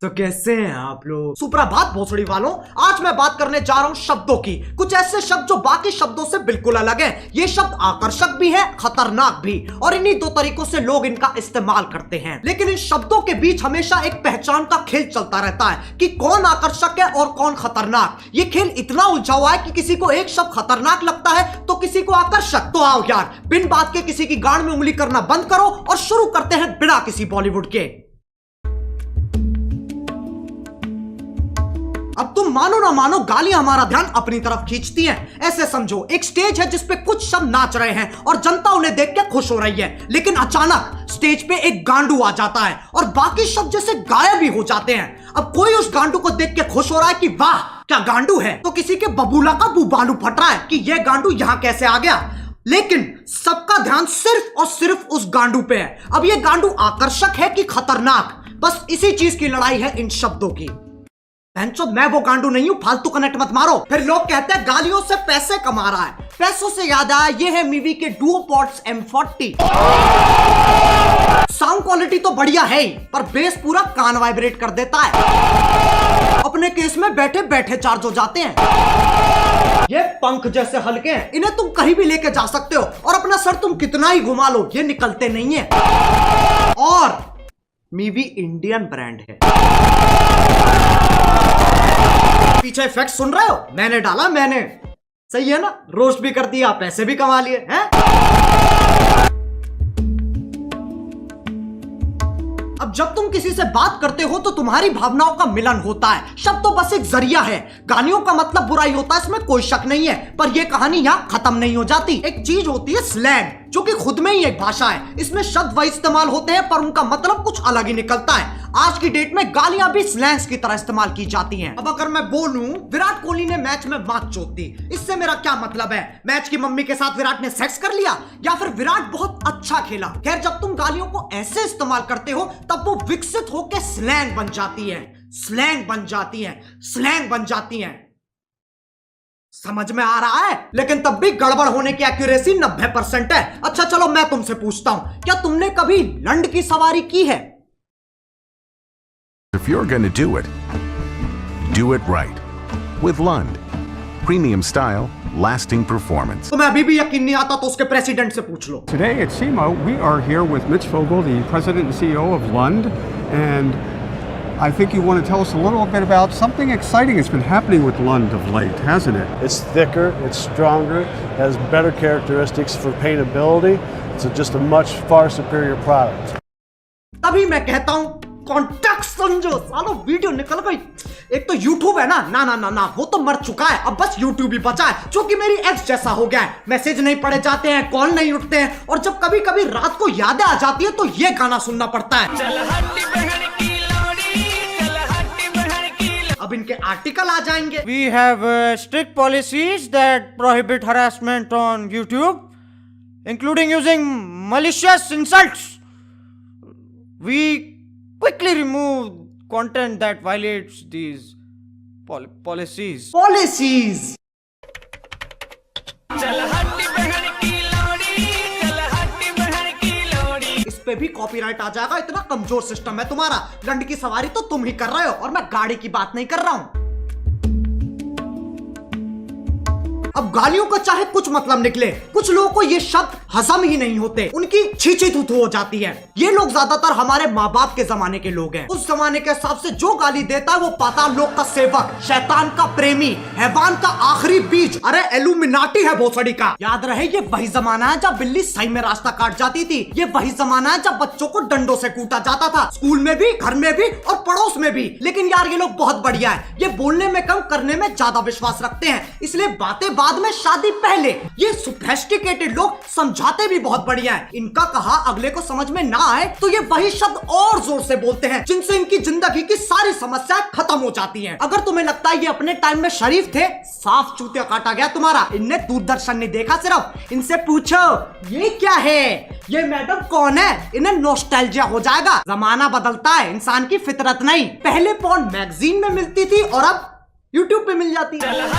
तो कैसे हैं आप लोग? सुप्रभात भोसड़ी वालों, आज मैं बात करने जा रहा हूं शब्दों की। कुछ ऐसे शब्द जो बाकी शब्दों से बिल्कुल अलग हैं। ये शब्द आकर्षक भी है, खतरनाक भी, और इन्हीं दो तरीकों से लोग इनका इस्तेमाल करते हैं। लेकिन इन शब्दों के बीच हमेशा एक पहचान का खेल चलता रहता है कि कौन आकर्षक है और कौन खतरनाक। ये खेल इतना उलझा हुआ है कि किसी को एक शब्द खतरनाक लगता है तो किसी को आकर्षक। तो आओ यार, बिन बात के किसी की गांड में उंगली करना बंद करो और शुरू करते हैं बिना किसी बॉलीवुड के। अब तुम मानो ना मानो, गालियां हमारा ध्यान अपनी तरफ खींचती हैं। ऐसे समझो, एक स्टेज है जिसपे कुछ शब्द नाच रहे हैं और जनता उन्हें देख के खुश हो रही है, लेकिन अचानक स्टेज पे एक गांडू आ जाता है और बाकी शब्द जैसे गायब ही हो जाते हैं। अब कोई उस गांडू को देख के खुश हो रहा है कि वाह क्या गांडू है, तो किसी के बबूला का बुबालू फट रहा है कि यह गांडू यहां कैसे आ गया। लेकिन सबका ध्यान सिर्फ और सिर्फ उस गांडू पे है। अब यह गांडू आकर्षक है कि खतरनाक, बस इसी चीज की लड़ाई है इन शब्दों की। बहनचोद, मैं वो गांडू नहीं हूं, फालतू कनेक्ट मत मारो। फिर लोग कहते हैं गालियों से पैसे कमा रहा है। पैसों से याद आया, ये है मीवी के डुओपॉड्स M40। साउंड क्वालिटी तो बढ़िया है ही, पर बेस पूरा कान वाइब्रेट कर देता है। अपने केस में बैठे बैठे चार्ज हो जाते हैं। ये पंख जैसे हल्के हैं, इन्हें तुम कहीं भी लेके जा सकते हो और अपना सर तुम कितना ही घुमा लो, ये निकलते नहीं है। और मीवी इंडियन ब्रांड है। पीछे इफेक्ट सुन रहे हो? मैंने डाला, मैंने। सही है ना? रोस्ट भी कर दिया, पैसे भी कमा लिए हैं। अब जब तुम किसी से बात करते हो तो तुम्हारी भावनाओं का मिलन होता है। शब्द तो बस एक जरिया है। गालियों का मतलब बुराई होता है, इसमें कोई शक नहीं है, पर यह कहानी यहां खत्म नहीं हो जाती। एक चीज होती है स्लैंग, जो कि खुद में ही एक भाषा है। इसमें शब्द वही इस्तेमाल होते हैं पर उनका मतलब कुछ अलग ही निकलता है। आज की डेट में गालियां भी स्लैंग्स की तरह इस्तेमाल की जाती हैं। अब अगर मैं बोलूं विराट कोहली ने मैच में मात चोक दी, इससे मेरा क्या मतलब है? मैच की मम्मी के साथ विराट ने सेक्स कर लिया, या फिर विराट बहुत अच्छा खेला? खैर, जब तुम गालियों को ऐसे इस्तेमाल करते हो तब वो विकसित होकर स्लैंग बन जाती है, स्लैंग बन जाती है, स्लैंग बन जाती है। समझ में आ रहा है? लेकिन तब भी गड़बड़ होने की एक्यूरेसी 90% है। अच्छा चलो, मैं तुमसे पूछता हूं, क्या तुमने कभी लंड की सवारी की है? If you're going to do it right. With Lund. Premium style, lasting performance. तो मैं अभी भी यकीन नहीं आता तो उसके प्रेसिडेंट से पूछ लो। Today at SEMA, we are here with Mitch Vogel, the president and CEO of Lund, and I think you want to tell us a little bit about something exciting that's been happening with Lund of late, hasn't it? It's thicker, it's stronger, has better characteristics for paintability. It's just a much far superior product. तभी मैं कहता हूं context समझो। सालो video निकल गई। एक तो YouTube है ना, ना ना ना ना, वो तो मर चुका है। अब बस YouTube ही बचा है, जो कि मेरी एक्स जैसा हो गया है। मैसेज नहीं पढ़े जाते हैं, कॉल नहीं उठते हैं, और जब कभी कभी रात को यादें आ जाती है तो ये गाना सुनना पड़ता है। अब इनके आर्टिकल आ जाएंगे। We have strict policies that prohibit harassment on YouTube, including using malicious insults. We quickly remove content that violates these policies. Policies. इस पे भी कॉपीराइट आ जाएगा, इतना कमजोर सिस्टम है तुम्हारा। लंड की सवारी तो तुम ही कर रहे हो और मैं गाड़ी की बात नहीं कर रहा हूं। अब गालियों का चाहे कुछ मतलब निकले, कुछ लोगों को ये शब्द हजम ही नहीं होते, उनकी छींची थूथू हो जाती है। ये लोग ज्यादातर हमारे माँ बाप के जमाने के लोग हैं। उस जमाने के हिसाब से जो गाली देता है वो पाताल लोक का सेवक, शैतान का प्रेमी, हैवान का आखिरी बीज, अरे एलुमिनाटी है भोसड़ी का। याद रहे, ये वही जमाना है जब बिल्ली सही में रास्ता काट जाती थी। ये वही जमाना है जब बच्चों को डंडों से कूटा जाता था, स्कूल में भी, घर में भी और पड़ोस में भी। लेकिन यार ये लोग बहुत बढ़िया है, ये बोलने में कम करने में ज्यादा विश्वास रखते हैं, इसलिए बातें बाद में शादी पहले। ये सोफिस्टिकेटेड लोग समझाते भी बहुत बढ़िया है। इनका कहा अगले को समझ में ना आए तो ये वही शब्द और जोर से बोलते हैं जिनसे इनकी जिंदगी की सारी समस्याएं खत्म हो जाती हैं। अगर तुम्हें लगता है ये अपने टाइम में शरीफ थे, साफ चूतिया काटा गया तुम्हारा। इनने दूरदर्शन नहीं देखा सिर्फ। इनसे पूछो ये क्या है, ये मैडम कौन है, इन्हें नॉस्टैल्जिया हो जाएगा। जमाना बदलता है, इंसान की फितरत नहीं। पहले पॉर्न मैगजीन में मिलती थी और अब यूट्यूब पे मिल जाती है।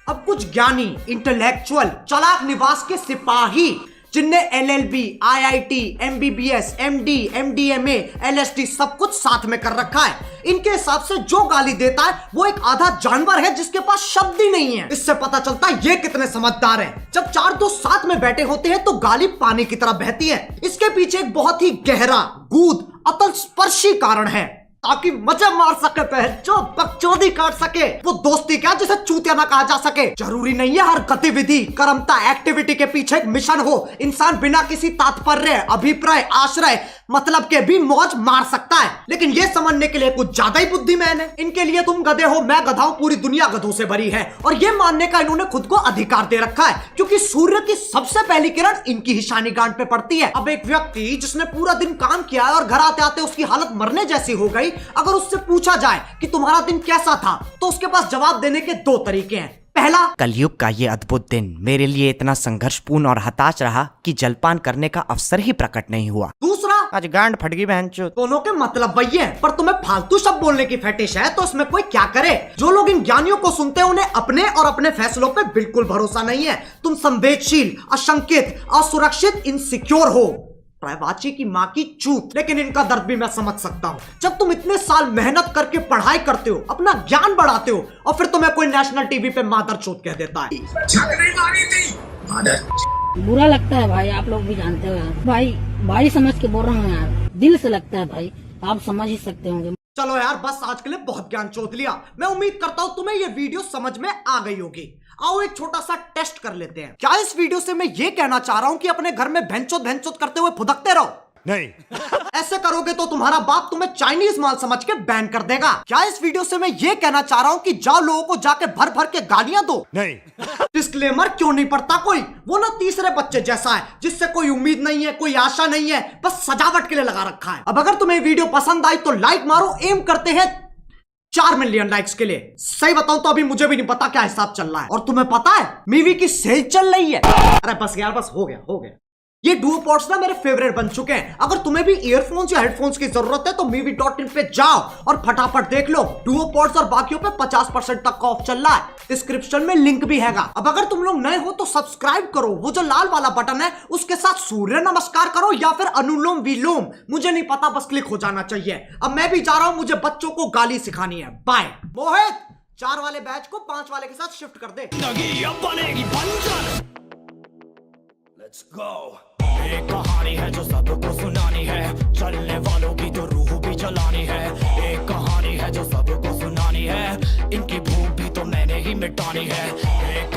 अब कुछ ज्ञानी, इंटेलेक्चुअल, चालाक निवास के सिपाही जिनने LLB, IIT, MBBS, MD, MDMA, LSD सब कुछ साथ में कर रखा है, इनके हिसाब से जो गाली देता है वो एक आधा जानवर है जिसके पास शब्द ही नहीं है। इससे पता चलता है ये कितने समझदार हैं। जब चार दोस्त साथ में बैठे होते हैं तो गाली पानी की तरह बहती है। इसके पीछे एक बहुत ही गहरा, गूढ़, अतल स्पर्शी कारण है, ताकि मजे मार सके, जो बकचोदी काट सके। वो दोस्ती क्या जिसे चूतिया ना कहा जा सके। जरूरी नहीं है हर गतिविधि, कर्मता, एक्टिविटी के पीछे एक मिशन हो। इंसान बिना किसी तात्पर्य, अभिप्राय, आश्रय, मतलब के भी मौज मार सकता है, लेकिन ये समझने के लिए कुछ ज्यादा ही बुद्धिमान है। इनके लिए तुम गधे हो, मैं गधा हूं, पूरी दुनिया गधों से भरी है, और ये मानने का इन्होंने खुद को अधिकार दे रखा है क्योंकि सूर्य की सबसे पहली किरण इनकी ही शानी गांठ पे पड़ती है। अब एक व्यक्ति जिसने पूरा दिन काम किया है और घर आते आते उसकी हालत मरने जैसी हो गई, अगर उससे पूछा जाए कि तुम्हारा दिन कैसा था, तो उसके पास जवाब देने के दो तरीके हैं। पहला, कलयुग का ये अद्भुत दिन मेरे लिए इतना संघर्षपूर्ण और हताश रहा कि जलपान करने का अवसर ही प्रकट नहीं हुआ। दूसरा, आज गांड फट गई बहनचोद। दोनों के मतलब वही है, पर तुम्हें फालतू शब्द बोलने की फेटिश है तो इसमें कोई क्या करे। जो लोग इन ज्ञानियों को सुनते हैं उन्हें अपने और अपने फैसलों पे बिल्कुल भरोसा नहीं है। तुम संवेदनशील, असंकित, असुरक्षित, इनसिक्योर हो। प्रायवाची की माँ की चूत। लेकिन इनका दर्द भी मैं समझ सकता हूँ। जब तुम इतने साल मेहनत करके पढ़ाई करते हो, अपना ज्ञान बढ़ाते हो, और फिर तुम्हें कोई नेशनल टीवी पे मादर चोत कह देता है। बुरा लगता है भाई, आप लोग भी जानते हो यार। भाई समझ के बोल रहा हूँ यार, दिल से लगता है भाई, आप समझ ही सकते होंगे। चलो यार, बस आज के लिए बहुत ज्ञान चोत लिया। मैं उम्मीद करता हूँ तुम्हें ये वीडियो समझ में आ गई होगी। आओ एक छोटा सा टेस्ट कर लेते हैं। क्या इस वीडियो से मैं ये कहना चाह रहा हूँ कि अपने घर में भैंचोद करते हुए फुदकते रहो? नहीं। ऐसे करोगे तो तुम्हारा बाप तुम्हें चाइनीज माल समझ के बैन कर देगा। क्या इस वीडियो से मैं ये कहना चाह रहा हूँ कि जाओ लोगों को जाके भर भर के गालियां दो? नहीं। डिस्क्लेमर क्यों नहीं पढ़ता कोई? वो ना तीसरे बच्चे जैसा है जिससे कोई उम्मीद नहीं है, कोई आशा नहीं है, बस सजावट के लिए लगा रखा है। अब अगर तुम्हें वीडियो पसंद आई तो लाइक मारो। एम करते हैं 4 मिलियन लाइक्स के लिए। सही बताऊं तो अभी मुझे भी नहीं पता क्या हिसाब चल रहा है। और तुम्हें पता है मीवी की सेल चल रही है। अरे बस यार, बस हो गया। ये डुओ पॉड्स ना मेरे फेवरेट बन चुके हैं। अगर तुम्हें भी ईयरफोन्स या हेडफोन्स की जरूरत है तो movie.in पे जाओ और फटाफट देख लो। डुओ पॉड्स और बाकियों पे 50% तक का ऑफ चल रहा है। डिस्क्रिप्शन में लिंक भी हैगा। अब अगर तुम लोग नए हो तो सब्सक्राइब करो, वो जो लाल वाला बटन है उसके साथ सूर्य नमस्कार करो या फिर अनुलोम विलोम, मुझे नहीं पता, बस क्लिक हो जाना चाहिए। अब मैं भी जा रहा हूं, मुझे बच्चों को गाली सिखानी है। बाय। मोहित, 4 वाले बैच को 5 वाले के साथ शिफ्ट कर दे। Let's go. एक कहानी है जो सबको सुनानी है, चलने वालों की तो रूह भी जलानी है। एक कहानी है जो सबको सुनानी है, इनकी भूख भी तो मैंने ही मिटानी है। एक